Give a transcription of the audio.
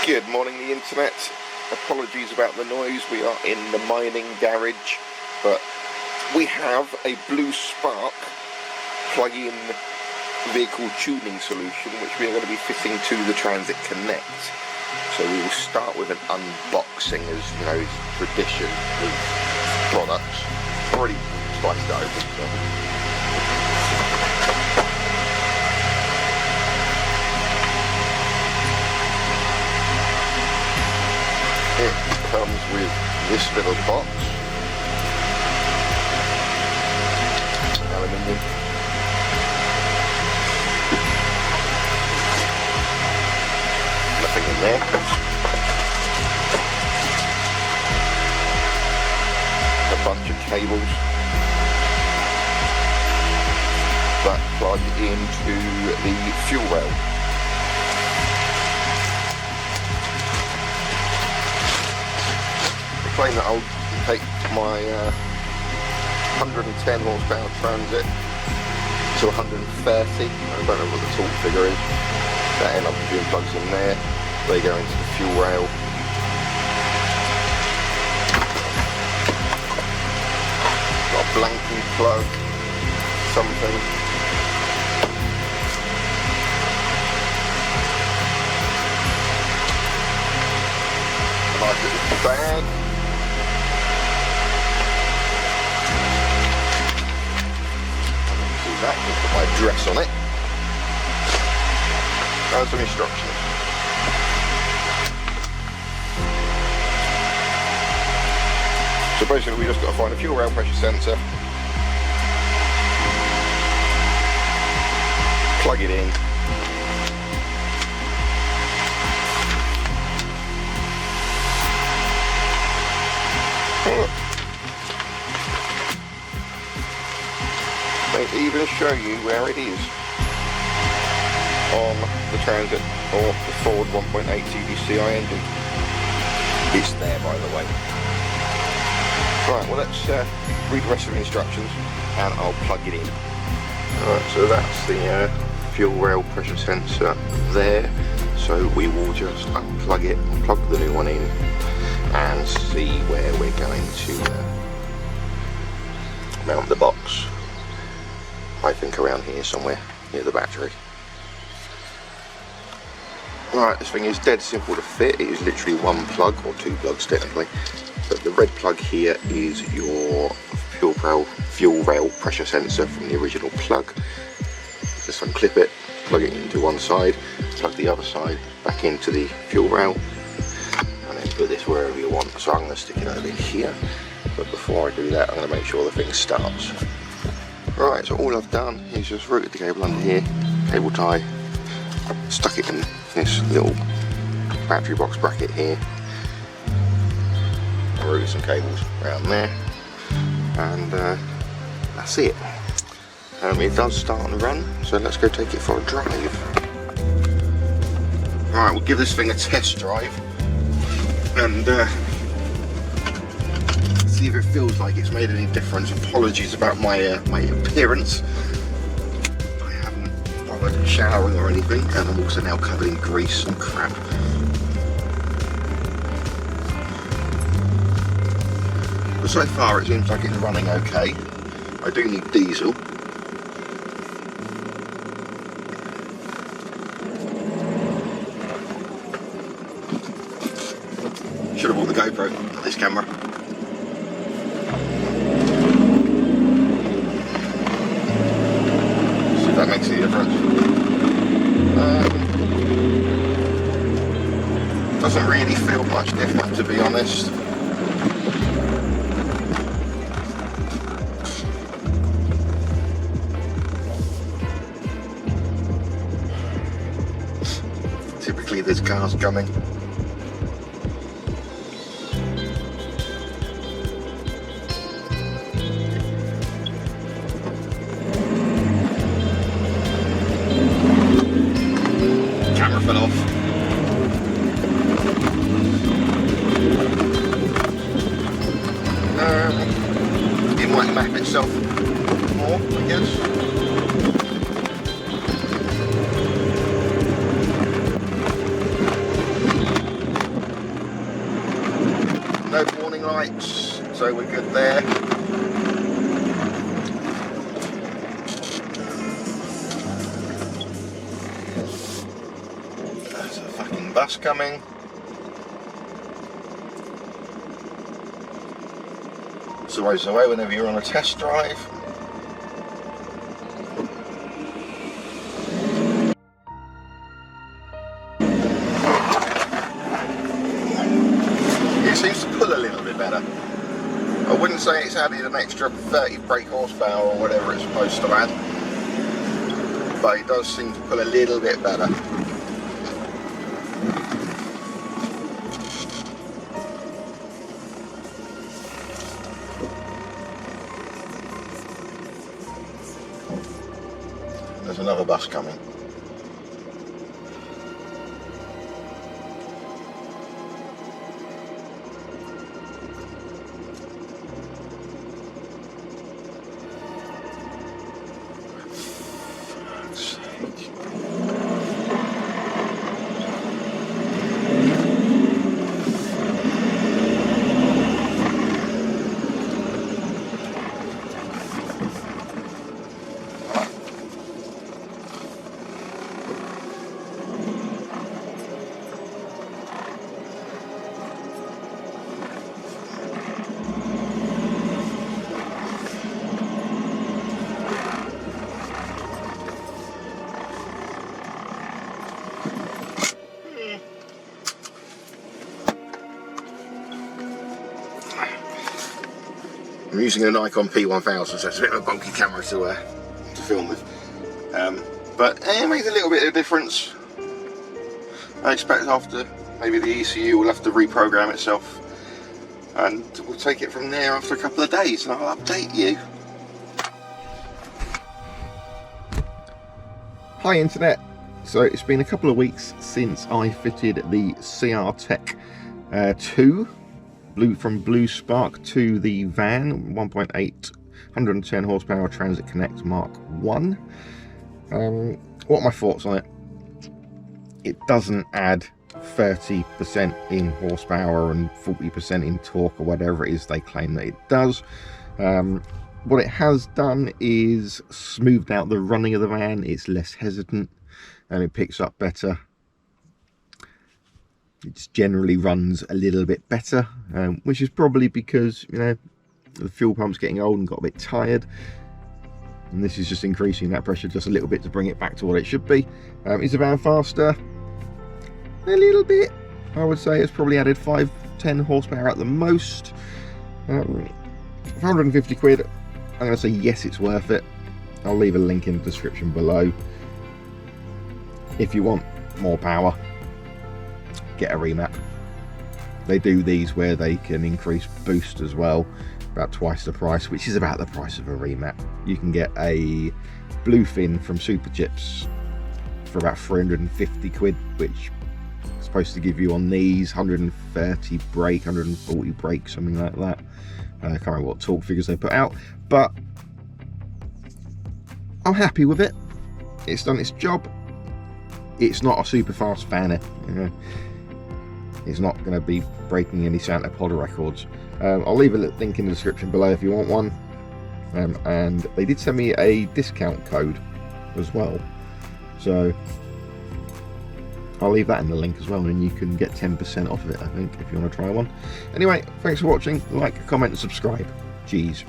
Good morning, the internet. Apologies about the noise. We are in the mining garage, but we have a Bluespark plug-in vehicle tuning solution which we are going to be fitting to the Transit Connect. So we will start with an unboxing, as you know, is tradition with products. Already sliced it open. So. It comes with this little box, aluminium, nothing in there, a bunch of cables that plug into the fuel rail. Claim that I'll take my 110 horsepower Transit to 130. I don't know what the torque figure is. That end up being plugs in there. They go into the fuel rail. Got a blanking plug, something. A nice little bag. That will put my address on it and some instructions. So basically we just got to find a fuel rail pressure sensor, plug it in, they even show you where it is on the Transit or the Ford 1.8 TDCI engine. It's there, by the way. Right, well let's read the rest of the instructions and I'll plug it in. Alright, so that's the fuel rail pressure sensor there. So we will just unplug it, plug the new one in and see where we're going to mount the box. I think around here somewhere, near the battery. Right, this thing is dead simple to fit. It is literally one plug, or two plugs technically. But the red plug here is your fuel rail pressure sensor from the original plug. Just unclip it, plug it into one side, plug the other side back into the fuel rail, and then put this wherever you want. So I'm going to stick it over here. But before I do that, I'm going to make sure the thing starts. Right, so all I've done is just routed the cable under here, cable tie, stuck it in this little battery box bracket here, routed some cables around there, and that's it. It does start and run, so let's go take it for a drive. Right, we'll give this thing a test drive and see if it feels like it's made any difference. Apologies about my my appearance. I haven't bothered showering or anything, and I'm also now covered in grease and crap. But so far it seems like it's running okay. I do need diesel. Should have bought the GoPro, not this camera. That makes a difference. Doesn't really feel much different, to be honest. Typically there's cars coming. Right, so we're good there. There's a fucking bus coming. It's always the way whenever you're on a test drive. It seems to pull a little bit better. I wouldn't say it's added an extra 30 brake horsepower or whatever it's supposed to add, but it does seem to pull a little bit better. There's another bus coming. I'm using a Nikon P1000, so it's a bit of a bulky camera to film with. But it makes a little bit of difference. I expect after maybe the ECU will have to reprogram itself, and we'll take it from there after a couple of days and I'll update you. Hi Internet! So it's been a couple of weeks since I fitted the CR Tech 2 from Bluespark to the van, 1.8 110 horsepower Transit Connect Mark 1. What are my thoughts on it? It doesn't add 30% in horsepower and 40% in torque or whatever it is they claim that it does. What it has done is smoothed out the running of the van. It's less hesitant and it picks up better. It generally runs a little bit better, which is probably because, you know, the fuel pump's getting old and got a bit tired, and this is just increasing that pressure just a little bit to bring it back to what it should be. Is the van faster? A little bit. I would say it's probably added 5-10 horsepower at the most. 150 quid, I'm going to say yes, it's worth it. I'll leave a link in the description below. If you want more power, get a remap. They do these where they can increase boost as well, about twice the price, which is about the price of a remap. You can get a bluefin from Super Chips for about 350 quid, which is supposed to give you on these 130 brake, 140 brake, something like that. I can't remember what torque figures they put out, but I'm happy with it. It's done its job. It's not a super fast fan. It's not going to be breaking any Santa Pod records. I'll leave a link in the description below if you want one. And they did send me a discount code as well, so I'll leave that in the link as well, and you can get 10% off of it, I think, if you want to try one. Anyway, thanks for watching. Like, comment and subscribe. Cheers.